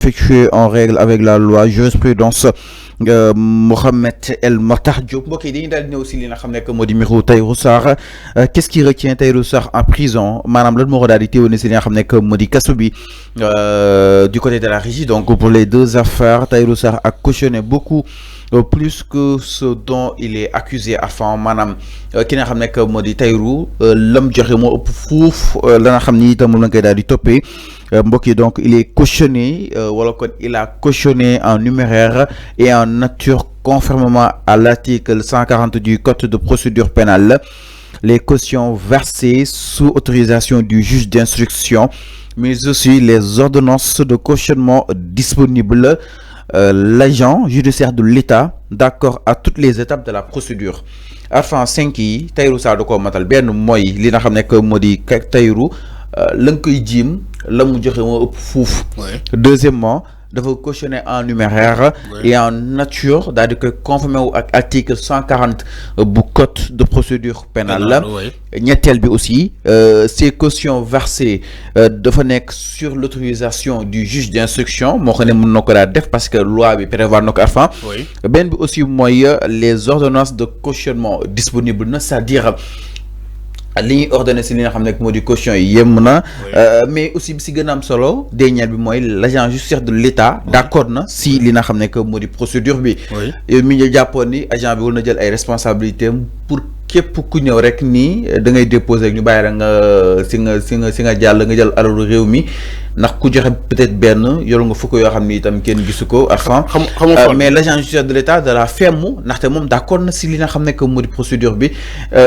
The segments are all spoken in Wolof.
effectué en règle avec la loi jurisprudence Mohamed El Makhtar Diop mbokk yi dañuy daal di ñëw si li nga xam ne que moo di mbiru Tahirou Sarr qu'est-ce qui retient Tahirou Sarr en prison maanaam lan moo ko daal di téewoon si li nga xam ne que moo di kaso bi du côté de la régie. Donc pour les deux affaires, Tahirou Sarr a cautionné beaucoup plus que ce dont il est accusé avant maanaam ki nga xam ne que moo di Tahirou lam joxe moo ëpp fuuf la nga xam ni itam la koy daal di toppee mbokk yi. Donc il est cautionné wala kon il a cautionné en numéraire et en nature conformément à l'article 140 du code de procédure pénale. Les cautions versées sous autorisation du juge d'instruction, mais aussi les ordonnances de cautionnement disponibles. L'agent judiciaire de l'État d'accord à toutes les étapes de la procédure. Enfin 5 yi Tahirou Sarr da ko matal benn mooy li nga xam ne que moo di Tahirou la nga koy jiim la mu joxe moo ëpp fuuf. Deuxièmement dafa cautionner en numéraire et en nature daal di koy conformer wu ak article 140 bu code de procédure pénale. ñetteel bi aussi ces cautions versées dafa nekk sur l'autorisation du juge d'instruction moo xam ne mën na ko daal def parce que loi bi prévoir na ko avant. benn bi aussi mooy les ordonnances de cautionnement disponibles na, c'est-à-dire li ñuy ordonné si li nga xam ne moo di caution yi yem na. mais aussi bi si gën a am solo dernier bi mooy l'agent judiciaire de l'État d'accord na si li nga xam ne moo di procédure bi. yow mi ñu jàppoon ni agent bi war na jël ay responsabilités pour képp ku ñëw rek nii da ngay déposer ñu bàyyi rek nga si nga jàll nga jël alalu réew mi ndax ku joxe peut-être benn yoru nga fukk yoo xam ni itam kenn gisu ko avant. mais l'agent judiciaire de l'État de la ferme ndaxte moom d'accord na si li nga xam ne moo di procédure bi.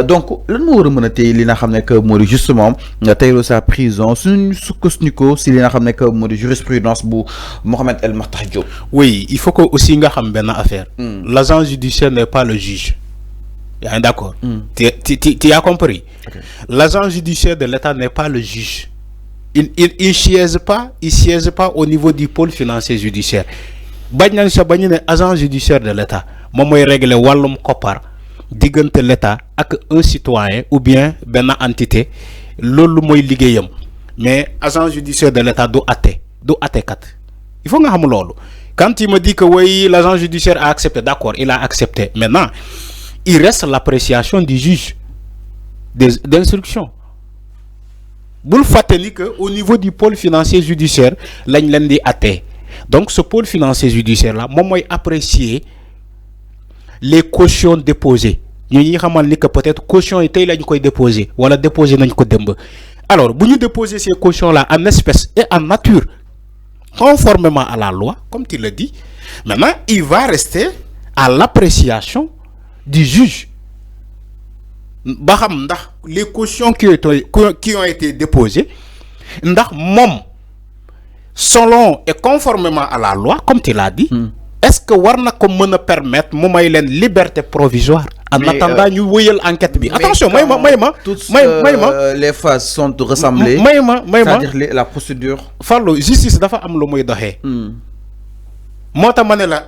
donc lan moo war a mën a téye li nga xam ne moo di justement Tahirou Sarr prison suñu sukkandiku si li nga xam ne moo di jurisprudence bu Mohamed El Makhtar Diop. Oui, il faut que aussi nga xam benn affaire. L'agent judiciaire n'est pas le juge. D'accord. Tu as compris. L'agent judiciaire de l'État n'est pas le juge. Il siège pas au niveau du pôle financier judiciaire. Bagnan Chabani est agent judiciaire de l'État. Moi, je règle wallum kopar digante l'État avec un citoyen ou bien une entité. Lolu moy ligéyam. Mais agent judiciaire de l'État do até kat. Il faut nga xam lolu. Quand il me dit que oui, l'agent judiciaire a accepté, d'accord, il a accepté. Maintenant, il reste l'appréciation du juge d'instruction. Vous le faites que au niveau du pôle financier judiciaire, l'agent dit athée. Donc ce pôle financier judiciaire là, moi apprécier les cautions déposées. Nous savons que peut-être caution était là ñu déposer, wala déposer nañ ko demb. Alors, vous nous déposez ces cautions là en espèces et en nature, conformément à la loi, comme tu le dis. Maintenant, il va rester à l'appréciation du juge. Les cautions qui ont été déposées, selon et conformément à la loi, comme tu l'as dit, est-ce que Warna me permettre une liberté provisoire en attendant une enquête? Attention, toutes les phases sont ressemblées. C'est-à-dire la procédure. Fallo, justice dafa am lu muy doxé.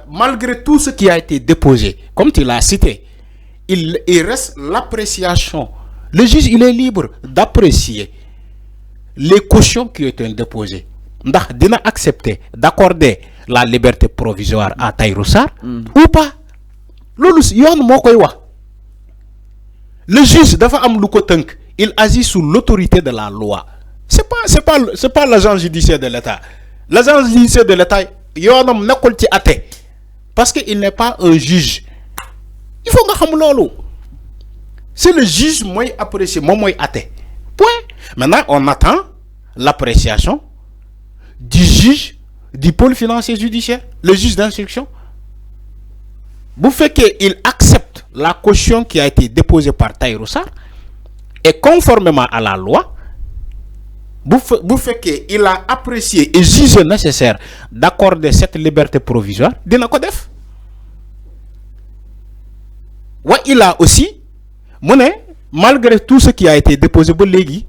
Malgré tout ce qui a été déposé, comme tu l'as cité, il reste l'appréciation. Le juge, il est libre d'apprécier les cautions qui ont été déposées. Ndax dina accepter d'accorder la liberté provisoire à Tahirou Sarr ou pas. Lolu yoon mo koy wax. Le juge dafa am lu ko teunk, il agit sous l'autorité de la loi. C'est pas l'agent judiciaire de l'État. L'agent judiciaire de l'État yoonam nekul ci até parce que il n'est pas un juge. Il faut nga xam lolu. C'est le juge moy apprécier, moy até. Point. Maintenant, on attend l'appréciation du juge du pôle financier judiciaire, le juge d'instruction. Vous faites qu'il accepte la caution qui a été déposée par Tahirou Sarr et conformément à la loi, vous faites qu'il a apprécié et jugé nécessaire d'accorder cette liberté provisoire. Il a aussi, malgré tout ce qui a été déposé, il y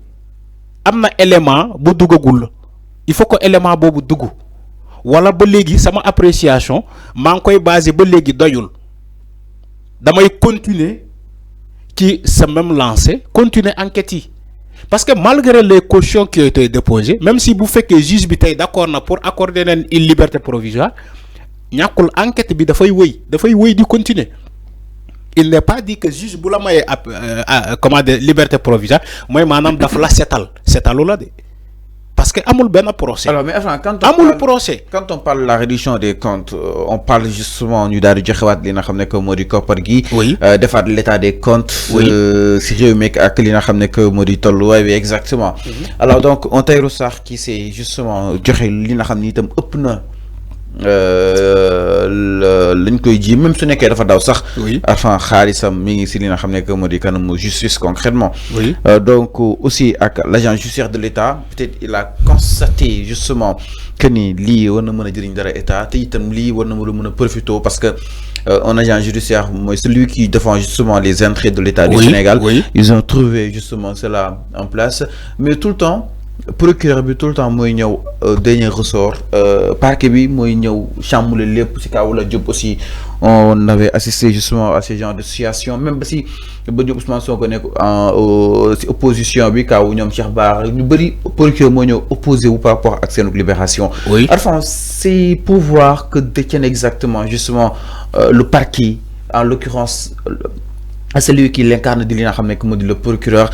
a un élément il faut que l'élément bobu dougu wala ba légui sama appréciation man koy basé ba légui doyul damay continuer qui se même lancé continuer enquête yi parce que malgré les cautions qui ont été déposées, même si vous faites que le juge est d'accord pour accorder une liberté provisoire, ñakul enquête bi dafay wéy di continuer. Il n'est pas dit que juge bu la maye comment de liberté provisoire mooy maanaam daf la seetalu la de parce que amul benn procès. Alors mais enfin quand on parle de la réduction des comptes, on parle justement ñu daal di joxewaat li nga xam ne que moo di koppar gi. defaat l'état des comptes. si réew mi ak li nga xam ne que moo di tolluwaay bi exactement. Alors donc on Tahirou Sarr qui c'est justement joxe li nga xam ni itam ëpp na. lañ koy ji même su nekkee dafa daw sax. enfin xaalisam mi ngi si li nga xam ne que moo di kanamu justice concrètement. donc aussi ak l'agent judiciaire de l'État peut-être il a constaté justement que ni lii war na mën a jëriñ dara état te itam lii war na mën a profité parce que un agent judiciaire mooy celui qui défend justement les intérêts de l'État du Sénégal. Ils ont trouvé justement cela en place mais tout le temps. Procureur bi tout le temps mooy ñëw dernier ressort parquet bi mooy ñëw chamboulé lépp ci kaw la Diop aussi on avait assisté justement à ce genre de situation même si ba Diop Ousmane Sonko nekk ci opposition bi kaw ñoom Cheikh Bara ñu bëri procureur moo ñëw opposé wu par rapport ak seen libération. Enfin c'est pouvoir que détient exactement justement le parquet en l'occurrence celui qui l'incarne di li nga xam ne que moo di le procureur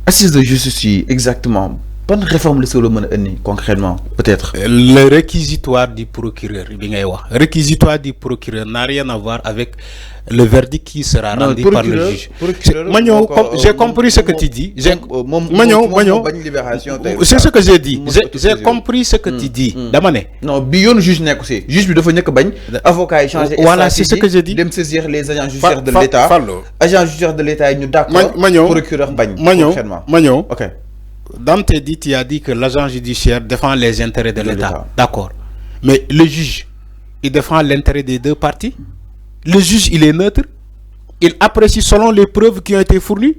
assise de justice yi exactement. Bonne réforme le concrètement peut-être. Le réquisitoire du procureur réquisitoire du procureur n'a rien à voir avec le verdict qui sera rendu par le juge. J'ai compris ce que tu dis. C'est ce que j'ai dit. J'ai compris ce que tu dis. Non, bion juge n'est que juge bi dafa ñëk bañ avocat yi changer. Voilà, c'est ce que j'ai dit. Dem saisir les agents judiciaires de l'État. Agents judiciaires de l'État ñu d'accord. Procureur bañ. OK. Dans tes dits, tu as dit que l'agent judiciaire défend les intérêts de l'État. D'accord. Mais le juge, il défend l'intérêt des deux parties. Le juge, il est neutre. Il apprécie selon les preuves qui ont été fournies.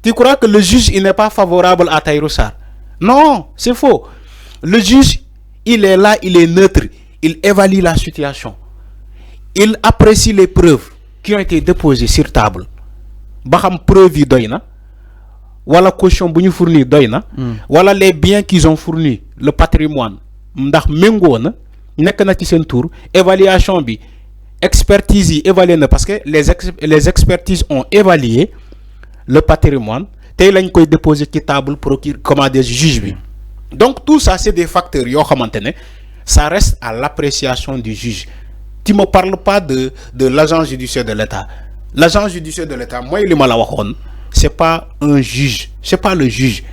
Tu crois que le juge, il n'est pas favorable à Tahirou Sarr? Non, c'est faux. Le juge, il est là, il est neutre. Il évalue la situation. Il apprécie les preuves qui ont été déposées sur table. Baham preuve doyna. Voilà caution bu ñu fournir doy na. Voilà les biens qu'ils ont fournis, le patrimoine ndax méngoo na nekk na ci seen tour évaluation bi expertise yi évalué na parce que les expertises ont évalué le patrimoine tey lañ koy déposer ci table procureur comment des juges bi. Donc tout ça c'est des facteurs yoo xamante ne ça reste à l'appréciation du juge. Tu me parles pas de l'agent judiciaire de l'État. L'agent judiciaire de l'État mooy li ma la waxoon. C'est pas un juge, c'est pas le juge.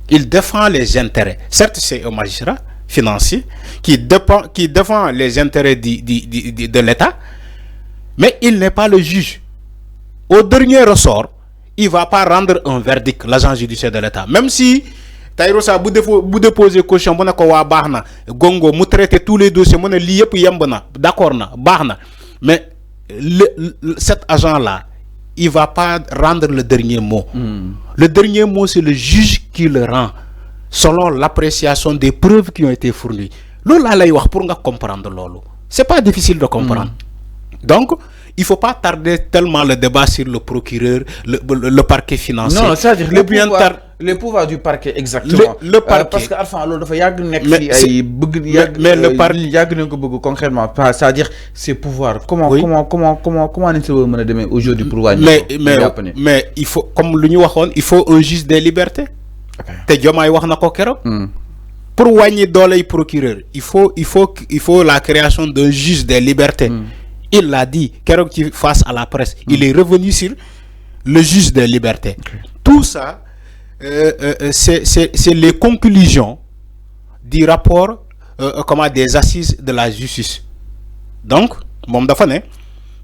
Il défend les intérêts. Certes, c'est un magistrat financier qui défend les intérêts de l'État, mais il n'est pas le juge. Au dernier ressort, il ne va pas rendre un verdict, l'agent judiciaire de l'État. Même si Tahirou Sarr bu déposer caution, bu ko wa baxna, gongo mu traiter tous les dossiers, mu ne li yep yemb na, d'accord na, baxna. Mais cet agent-là, il ne va pas rendre le dernier mot. Le dernier mot, c'est le juge qui le rend, selon l'appréciation des preuves qui ont été fournies. Lola lay wax pour nga comprendre lolo. C'est pas difficile de comprendre. Donc, il ne faut pas tarder tellement le débat sur le procureur, le parquet financier. Non, c'est-à-dire le pouvoir du parquet, exactement. Le parquet. Parce que enfin, mais le parquet, concrètement, c'est-à-dire ses pouvoirs. Comment est-ce aujourd'hui pour voir mais il faut, comme l'Union il faut un juge des libertés. Pour wagner dans les procureurs, il faut la création d'un juge des libertés. Il l'a dit, face à la presse, il est revenu sur le juge des libertés. Tout ça, c'est les conclusions du rapport des assises de la justice. Donc,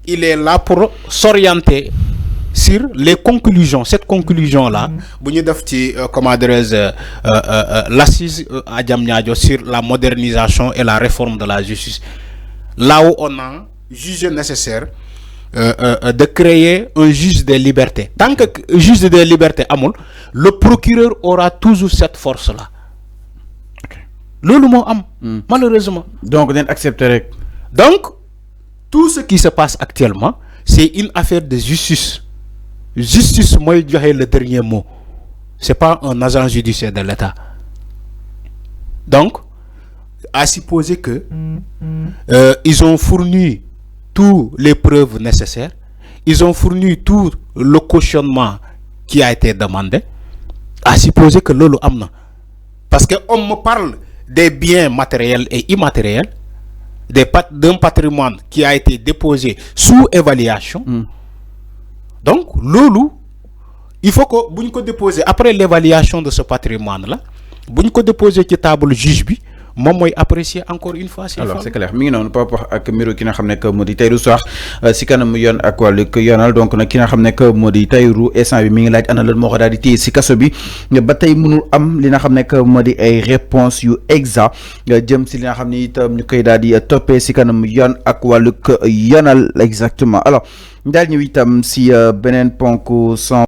il est là pour s'orienter sur les conclusions. Cette conclusion-là, l'assise à Diamniadio sur la modernisation et la réforme de la justice. Là où on a jugé nécessaire de créer un juge des libertés. Tant que juge des libertés amul, le procureur aura toujours cette force-là. Malheureusement. Donc, on accepterait. Donc, tout ce qui se passe actuellement, c'est une affaire de justice. Justice, moi, je dirais le dernier mot. c'est pas un agent judiciaire de l'État. Donc, à supposer que ils ont fourni toutes les preuves nécessaires, ils ont fourni tout le cautionnement qui a été demandé, à supposer que lolo amna. Parce qu'on me parle des biens matériels et immatériels, d'un patrimoine qui a été déposé sous évaluation. Donc, lolo, il faut que vous nous déposez après l'évaluation de ce patrimoine-là, vous nous déposez sur table juge bi, moi moi apprécier encore une fois. Alors c'est clair mi ngi noonu par rapport ak mbiru ki nga xam ne que moo di Tahirou Sarr si kanam yoon ak wàllu yoonal donc nag ki nga xam ne que moo di Tahirou instant bi mi ngi laaj ana lan moo ko daal di téye si kaso bi ba tey mënul am li nga xam ne que moo di ay réponses yu exact jëm si li nga xam ne itam ñu koy daal di toppee si kanam yoon ak wàllu yoonal exactement. Alors daal ñëw itam si beneen ponk sans